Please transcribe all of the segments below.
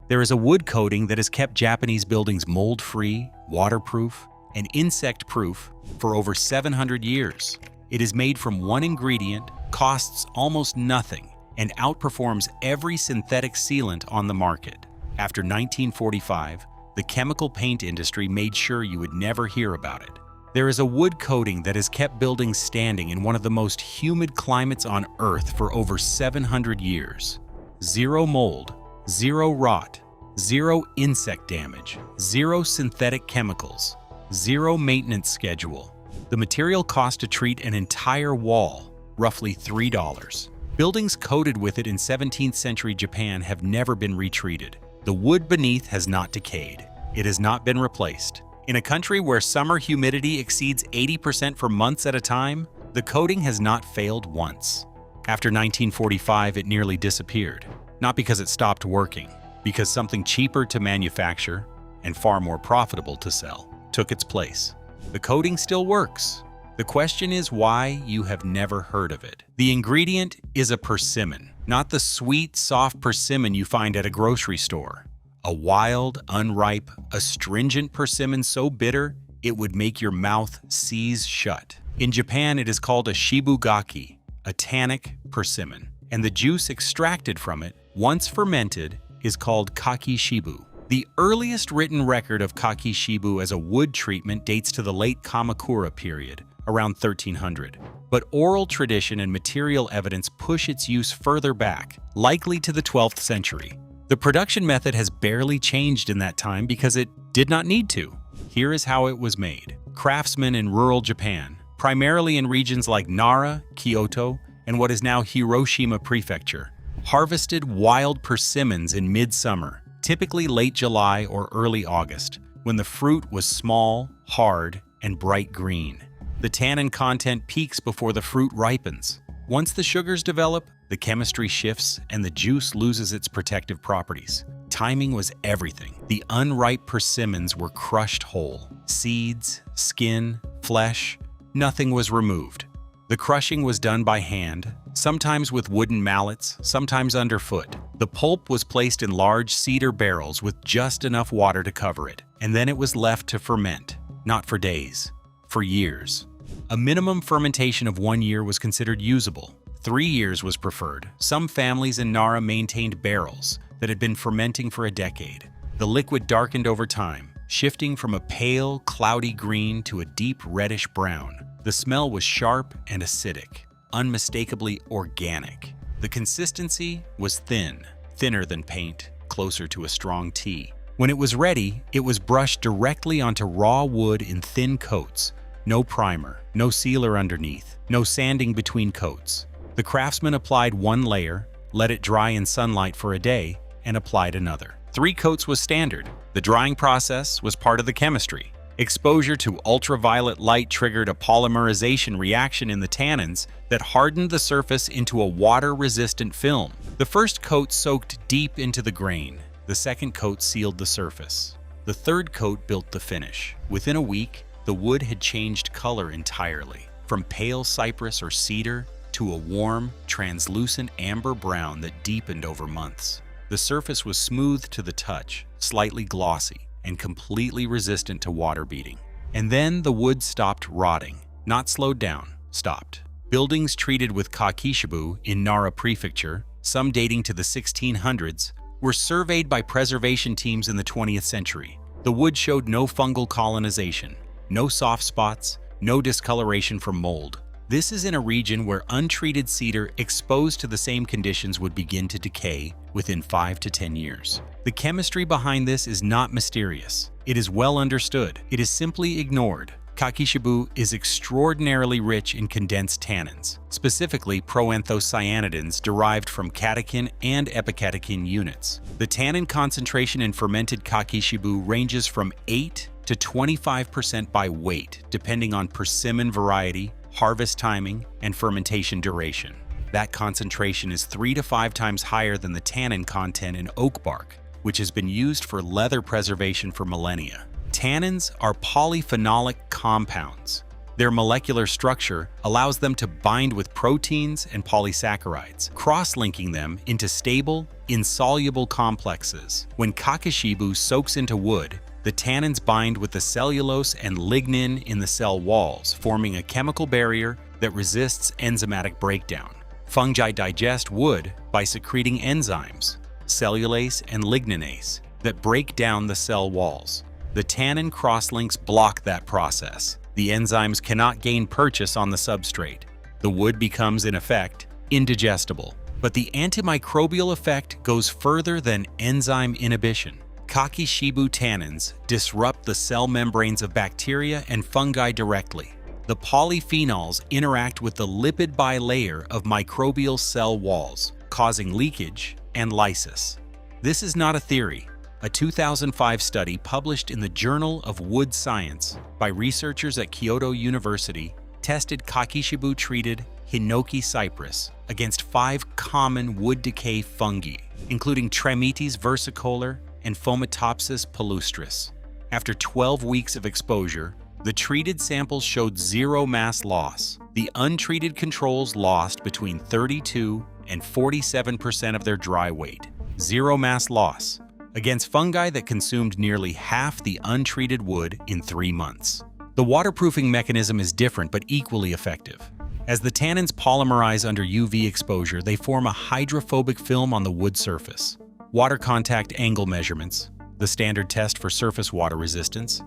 There is a wood coating that has kept Japanese buildings mold-free, waterproof, and insect-proof for over 700 years. It is made from one ingredient, costs almost nothing, and outperforms every synthetic sealant on the market. After 1945, the chemical paint industry made sure you would never hear about it. There is a wood coating that has kept buildings standing in one of the most humid climates on Earth for over 700 years. Zero mold, zero rot, zero insect damage, zero synthetic chemicals, zero maintenance schedule. The material cost to treat an entire wall, roughly $3. Buildings coated with it in 17th century Japan have never been retreated. The wood beneath has not decayed. It has not been replaced. In a country where summer humidity exceeds 80% for months at a time, the coating has not failed once. After 1945, it nearly disappeared. Not because it stopped working, because something cheaper to manufacture and far more profitable to sell took its place. The coating still works. The question is why you have never heard of it. The ingredient is a persimmon, not the sweet, soft persimmon you find at a grocery store. A wild, unripe, astringent persimmon so bitter it would make your mouth seize shut. In Japan, it is called a shibugaki, a tannic persimmon, and the juice extracted from it, once fermented, is called kakishibu. The earliest written record of kakishibu as a wood treatment dates to the late Kamakura period, around 1300. But oral tradition and material evidence push its use further back, likely to the 12th century. The production method has barely changed in that time because it did not need to. Here is how it was made. Craftsmen in rural Japan, primarily in regions like Nara, Kyoto, and what is now Hiroshima Prefecture, harvested wild persimmons in midsummer, typically late July or early August, when the fruit was small, hard, and bright green. The tannin content peaks before the fruit ripens. Once the sugars develop, the chemistry shifts and the juice loses its protective properties. Timing was everything. The unripe persimmons were crushed whole. Seeds, skin, flesh, nothing was removed. The crushing was done by hand, sometimes with wooden mallets, sometimes underfoot. The pulp was placed in large cedar barrels with just enough water to cover it, and then it was left to ferment, not for days, for years. A minimum fermentation of 1 year was considered usable. 3 years was preferred. Some families in Nara maintained barrels that had been fermenting for a decade. The liquid darkened over time, shifting from a pale, cloudy green to a deep reddish brown. The smell was sharp and acidic, unmistakably organic. The consistency was thin, thinner than paint, closer to a strong tea. When it was ready, it was brushed directly onto raw wood in thin coats. No primer, no sealer underneath, no sanding between coats. The craftsman applied one layer, let it dry in sunlight for a day, and applied another. 3 coats was standard. The drying process was part of the chemistry. Exposure to ultraviolet light triggered a polymerization reaction in the tannins that hardened the surface into a water-resistant film. The first coat soaked deep into the grain. The second coat sealed the surface. The third coat built the finish. Within a week, the wood had changed color entirely, from pale cypress or cedar to a warm, translucent amber brown that deepened over months. The surface was smooth to the touch, slightly glossy, and completely resistant to water beating. And then the wood stopped rotting, not slowed down, stopped. Buildings treated with kakishibu in Nara Prefecture, some dating to the 1600s, were surveyed by preservation teams in the 20th century. The wood showed no fungal colonization, no soft spots, no discoloration from mold. This is in a region where untreated cedar exposed to the same conditions would begin to decay within 5 to 10 years. The chemistry behind this is not mysterious. It is well understood. It is simply ignored. Kakishibu is extraordinarily rich in condensed tannins, specifically proanthocyanidins derived from catechin and epicatechin units. The tannin concentration in fermented kakishibu ranges from 8 to 25% by weight, depending on persimmon variety, harvest timing, and fermentation duration. That concentration is 3 to 5 times higher than the tannin content in oak bark, which has been used for leather preservation for millennia. Tannins are polyphenolic compounds. Their molecular structure allows them to bind with proteins and polysaccharides, cross-linking them into stable, insoluble complexes. When kakishibu soaks into wood, the tannins bind with the cellulose and lignin in the cell walls, forming a chemical barrier that resists enzymatic breakdown. Fungi digest wood by secreting enzymes, cellulase and ligninase, that break down the cell walls. The tannin crosslinks block that process. The enzymes cannot gain purchase on the substrate. The wood becomes, in effect, indigestible. But the antimicrobial effect goes further than enzyme inhibition. Kakishibu tannins disrupt the cell membranes of bacteria and fungi directly. The polyphenols interact with the lipid bilayer of microbial cell walls, causing leakage and lysis. This is not a theory. A 2005 study published in the Journal of Wood Science by researchers at Kyoto University tested kakishibu-treated hinoki cypress against 5 common wood decay fungi, including Trametes versicolor and Fomitopsis palustris. After 12 weeks of exposure, the treated samples showed 0 mass loss. The untreated controls lost between 32 and 47% of their dry weight. 0 mass loss against fungi that consumed nearly half the untreated wood in 3 months. The waterproofing mechanism is different but equally effective. As the tannins polymerize under UV exposure, they form a hydrophobic film on the wood surface. Water contact angle measurements, the standard test for surface water resistance,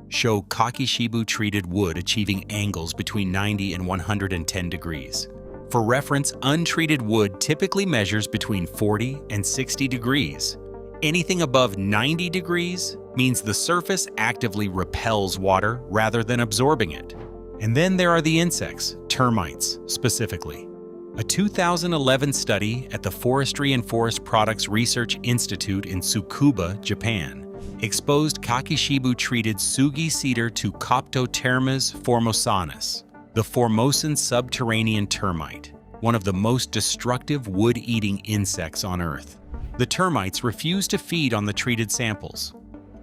show kakishibu-treated wood achieving angles between 90 and 110 degrees. For reference, untreated wood typically measures between 40 and 60 degrees. Anything above 90 degrees means the surface actively repels water rather than absorbing it. And then there are the insects, termites specifically. A 2011 study at the Forestry and Forest Products Research Institute in Tsukuba, Japan, exposed kakishibu-treated sugi cedar to Coptotermes formosanus, the Formosan subterranean termite, one of the most destructive wood-eating insects on Earth. The termites refuse to feed on the treated samples.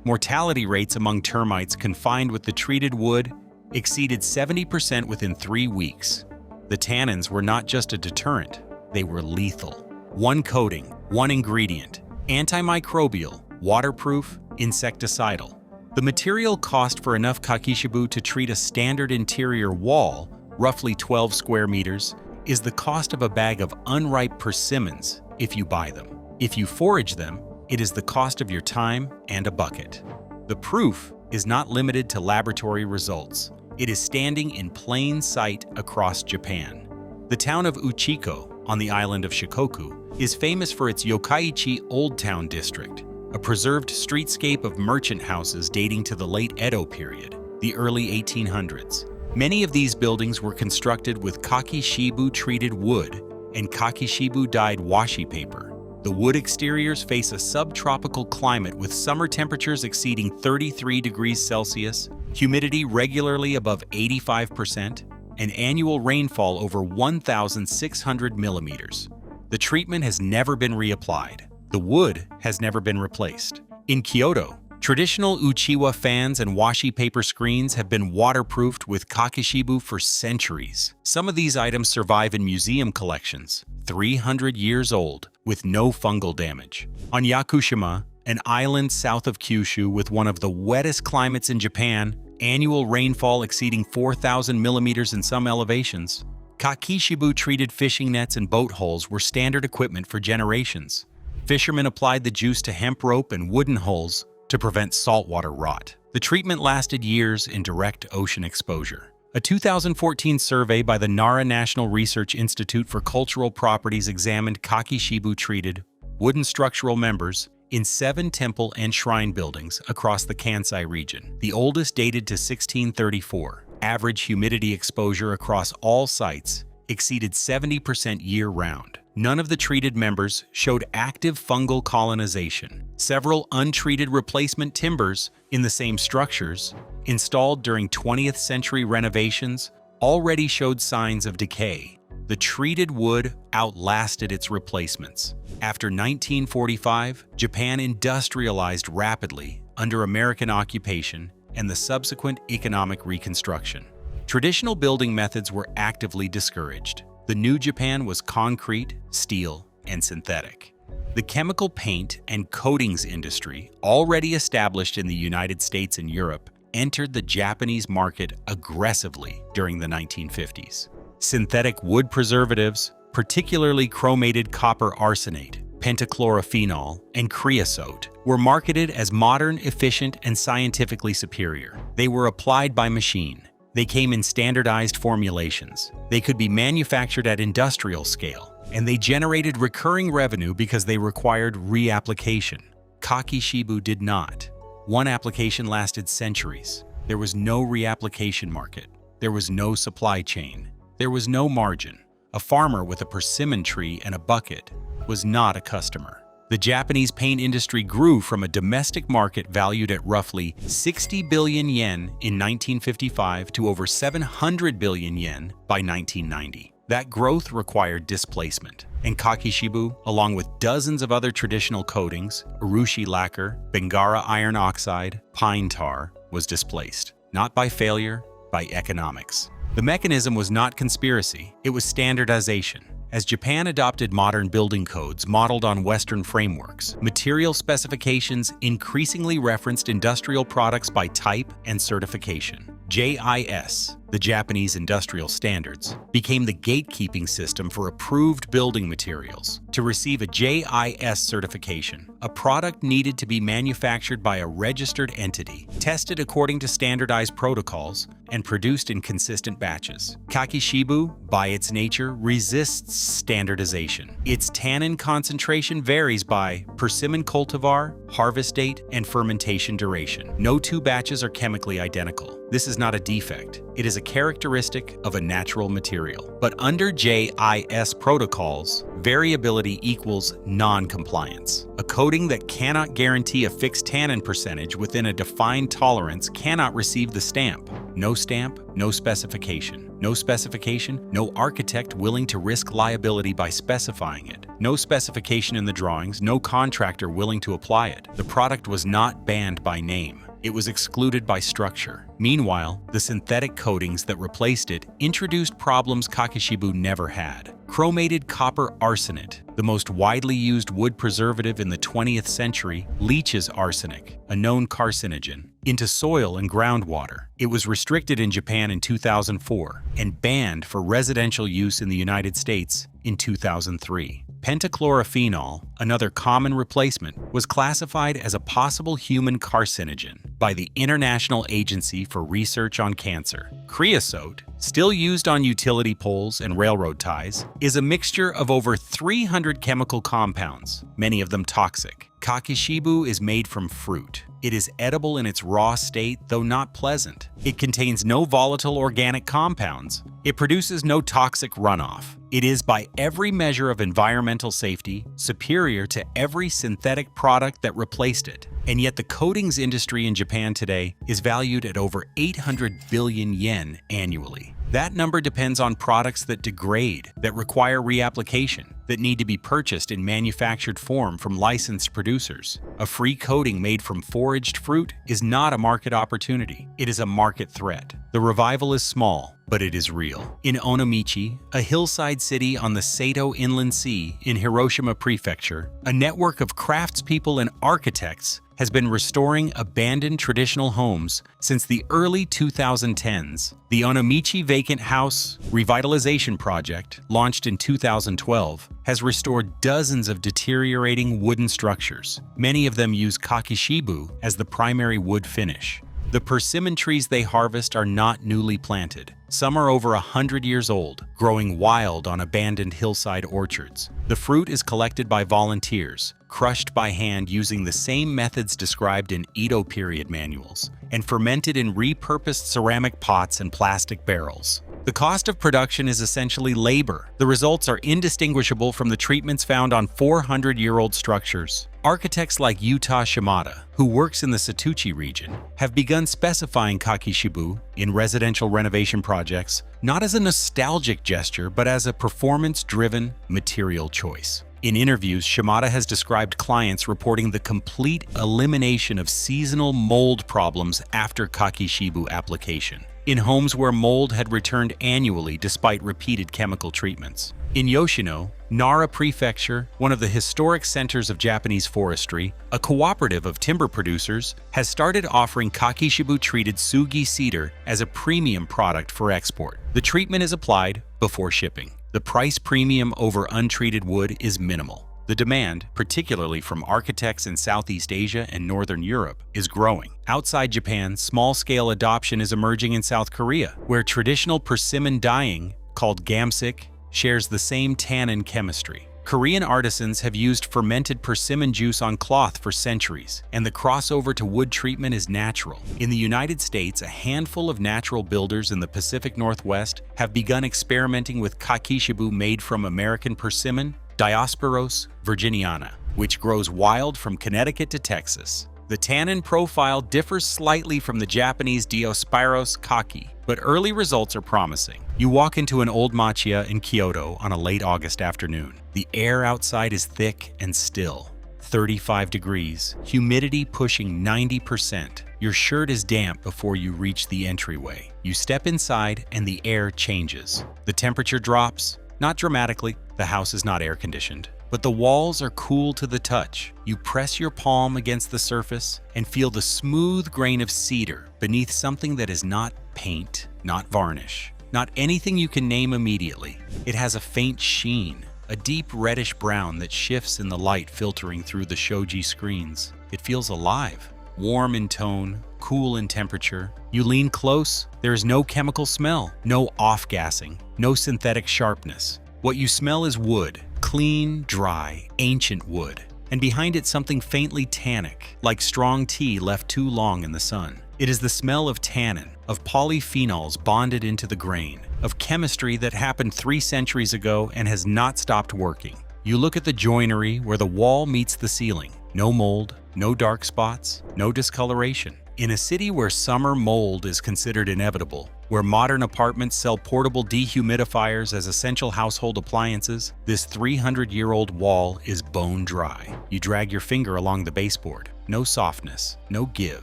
Mortality rates among termites confined with the treated wood exceeded 70% within 3 weeks. The tannins were not just a deterrent, they were lethal. One coating, one ingredient, antimicrobial, waterproof, insecticidal. The material cost for enough kakishibu to treat a standard interior wall, roughly 12 square meters, is the cost of a bag of unripe persimmons if you buy them. If you forage them, it is the cost of your time and a bucket. The proof is not limited to laboratory results. It is standing in plain sight across Japan. The town of Uchiko, on the island of Shikoku, is famous for its Yokkaichi Old Town district, a preserved streetscape of merchant houses dating to the late Edo period, the early 1800s. Many of these buildings were constructed with kakishibu-treated wood and kakishibu-dyed washi paper. The wood exteriors face a subtropical climate with summer temperatures exceeding 33 degrees Celsius, humidity regularly above 85%, and annual rainfall over 1,600 millimeters. The treatment has never been reapplied. The wood has never been replaced. In Kyoto, traditional uchiwa fans and washi paper screens have been waterproofed with kakishibu for centuries. Some of these items survive in museum collections, 300 years old, with no fungal damage. On Yakushima, an island south of Kyushu with one of the wettest climates in Japan, annual rainfall exceeding 4,000 millimeters in some elevations, kakishibu-treated fishing nets and boat hulls were standard equipment for generations. Fishermen applied the juice to hemp rope and wooden hulls to prevent saltwater rot. The treatment lasted years in direct ocean exposure. A 2014 survey by the Nara National Research Institute for Cultural Properties examined kakishibu-treated wooden structural members in 7 temple and shrine buildings across the Kansai region. The oldest dated to 1634. Average humidity exposure across all sites exceeded 70% year-round. None of the treated members showed active fungal colonization. Several untreated replacement timbers in the same structures, installed during 20th century renovations, already showed signs of decay. The treated wood outlasted its replacements. After 1945, Japan industrialized rapidly under American occupation and the subsequent economic reconstruction. Traditional building methods were actively discouraged. The new Japan was concrete, steel, and synthetic. The chemical paint and coatings industry, already established in the United States and Europe, entered the Japanese market aggressively during the 1950s. Synthetic wood preservatives, particularly chromated copper arsenate, pentachlorophenol, and creosote, were marketed as modern, efficient, and scientifically superior. They were applied by machine. They came in standardized formulations. They could be manufactured at industrial scale, and they generated recurring revenue because they required reapplication. Kakishibu did not. One application lasted centuries. There was no reapplication market. There was no supply chain. There was no margin. A farmer with a persimmon tree and a bucket was not a customer. The Japanese paint industry grew from a domestic market valued at roughly 60 billion yen in 1955 to over 700 billion yen by 1990. That growth required displacement, and Kakishibu, along with dozens of other traditional coatings, urushi lacquer, Bengara iron oxide, pine tar, was displaced, not by failure, by economics. The mechanism was not conspiracy, it was standardization. As Japan adopted modern building codes modeled on Western frameworks, material specifications increasingly referenced industrial products by type and certification. JIS, the Japanese Industrial Standards, became the gatekeeping system for approved building materials. To receive a JIS certification, a product needed to be manufactured by a registered entity, tested according to standardized protocols, and produced in consistent batches. Kakishibu, by its nature, resists standardization. Its tannin concentration varies by persimmon cultivar, harvest date, and fermentation duration. No two batches are chemically identical. This is not a defect. It is a characteristic of a natural material. But under JIS protocols, variability equals non-compliance. A coating that cannot guarantee a fixed tannin percentage within a defined tolerance cannot receive the stamp. No stamp, no specification. No specification, no architect willing to risk liability by specifying it. No specification in the drawings, no contractor willing to apply it. The product was not banned by name. It was excluded by structure. Meanwhile, the synthetic coatings that replaced it introduced problems Kakishibu never had. Chromated copper arsenate, the most widely used wood preservative in the 20th century, leaches arsenic, a known carcinogen, into soil and groundwater. It was restricted in Japan in 2004 and banned for residential use in the United States in 2003. Pentachlorophenol, another common replacement, was classified as a possible human carcinogen by the International Agency for Research on Cancer. Creosote, still used on utility poles and railroad ties, is a mixture of over 300 chemical compounds, many of them toxic. Kakishibu is made from fruit. It is edible in its raw state, though not pleasant. It contains no volatile organic compounds. It produces no toxic runoff. It is, by every measure of environmental safety, superior to every synthetic product that replaced it. And yet the coatings industry in Japan today is valued at over 800 billion yen annually. That number depends on products that degrade, that require reapplication, that need to be purchased in manufactured form from licensed producers. A free coating made from foraged fruit is not a market opportunity. It is a market threat. The revival is small, but it is real. In Onomichi, a hillside city on the Sato Inland Sea in Hiroshima Prefecture, a network of craftspeople and architects has been restoring abandoned traditional homes since the early 2010s. The Onomichi Vacant House Revitalization Project, launched in 2012, has restored dozens of deteriorating wooden structures. Many of them use Kakishibu as the primary wood finish. The persimmon trees they harvest are not newly planted. Some are over 100 years old, growing wild on abandoned hillside orchards. The fruit is collected by volunteers, crushed by hand using the same methods described in Edo period manuals, and fermented in repurposed ceramic pots and plastic barrels. The cost of production is essentially labor. The results are indistinguishable from the treatments found on 400-year-old structures. Architects like Yuta Shimada, who works in the Setouchi region, have begun specifying Kakishibu in residential renovation projects not as a nostalgic gesture but as a performance-driven material choice. In interviews, Shimada has described clients reporting the complete elimination of seasonal mold problems after Kakishibu application. in homes where mold had returned annually despite repeated chemical treatments. In Yoshino, Nara Prefecture, one of the historic centers of Japanese forestry, a cooperative of timber producers, has started offering Kakishibu-treated Sugi cedar as a premium product for export. The treatment is applied before shipping. The price premium over untreated wood is minimal. The demand, particularly from architects in Southeast Asia and Northern Europe, is growing. Outside Japan, small-scale adoption is emerging in South Korea, where traditional persimmon dyeing, called gamsik, shares the same tannin chemistry. Korean artisans have used fermented persimmon juice on cloth for centuries, and the crossover to wood treatment is natural. In the United States, a handful of natural builders in the Pacific Northwest have begun experimenting with kakishibu made from American persimmon, Diospyros virginiana, which grows wild from Connecticut to Texas. The tannin profile differs slightly from the Japanese Diospyros kaki, but early results are promising. You walk into an old machiya in Kyoto on a late August afternoon. The air outside is thick and still, 35 degrees, humidity pushing 90%. Your shirt is damp before you reach the entryway. You step inside and the air changes. The temperature drops, not dramatically, the house is not air-conditioned, but the walls are cool to the touch. You press your palm against the surface and feel the smooth grain of cedar beneath something that is not paint, not varnish, not anything you can name immediately. It has a faint sheen, a deep reddish brown that shifts in the light filtering through the shoji screens. It feels alive, warm in tone, cool in temperature. You lean close, there is no chemical smell, no off-gassing, no synthetic sharpness. What you smell is wood, clean, dry, ancient wood, and behind it something faintly tannic, like strong tea left too long in the sun. It is the smell of tannin, of polyphenols bonded into the grain, of chemistry that happened 3 centuries ago and has not stopped working. You look at the joinery where the wall meets the ceiling. No mold, no dark spots, no discoloration. In a city where summer mold is considered inevitable, where modern apartments sell portable dehumidifiers as essential household appliances, this 300-year-old wall is bone dry. You drag your finger along the baseboard. No softness, no give,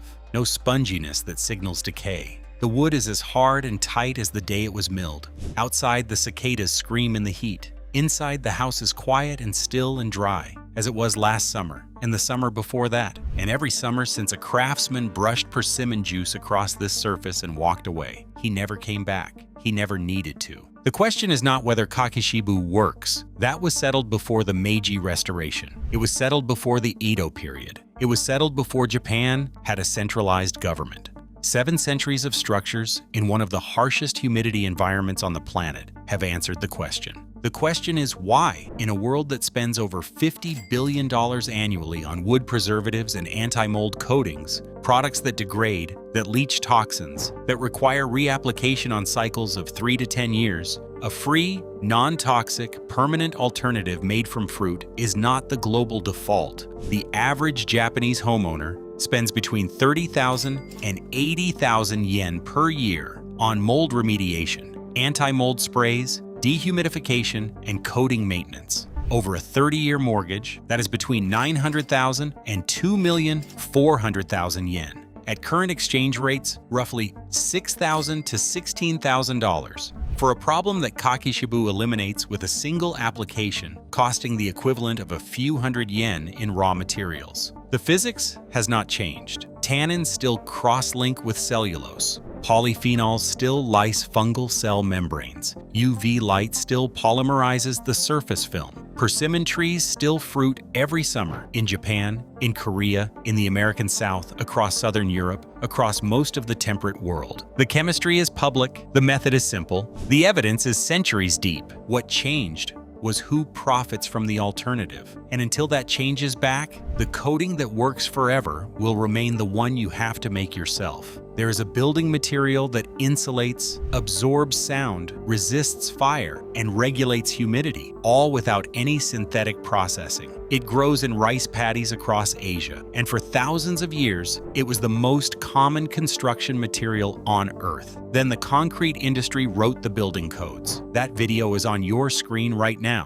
no sponginess that signals decay. The wood is as hard and tight as the day it was milled. Outside, the cicadas scream in the heat. Inside, the house is quiet and still and dry, as it was last summer, and the summer before that, and every summer since a craftsman brushed persimmon juice across this surface and walked away. He never came back. He never needed to. The question is not whether kakishibu works. That was settled before the Meiji Restoration. It was settled before the Edo period. It was settled before Japan had a centralized government. 7 centuries of structures in one of the harshest humidity environments on the planet have answered the question. The question is why, in a world that spends over $50 billion annually on wood preservatives and anti-mold coatings, products that degrade, that leach toxins, that require reapplication on cycles of 3 to 10 years, a free, non-toxic, permanent alternative made from fruit is not the global default. The average Japanese homeowner spends between 30,000 and 80,000 yen per year on mold remediation, anti-mold sprays, dehumidification, and coating maintenance. Over a 30-year mortgage, that is between 900,000 and 2,400,000 yen. At current exchange rates, roughly $6,000 to $16,000 for a problem that kakishibu eliminates with a single application, costing the equivalent of a few hundred yen in raw materials. The physics has not changed. Tannins still cross-link with cellulose. Polyphenols still lyse fungal cell membranes. UV light still polymerizes the surface film. Persimmon trees still fruit every summer in Japan, in Korea, in the American South, across Southern Europe, across most of the temperate world. The chemistry is public, the method is simple, the evidence is centuries deep. What changed was who profits from the alternative. And until that changes back, the coating that works forever will remain the one you have to make yourself. There is a building material that insulates, absorbs sound, resists fire, and regulates humidity, all without any synthetic processing. It grows in rice paddies across Asia, and for thousands of years, it was the most common construction material on Earth. Then the concrete industry wrote the building codes. That video is on your screen right now.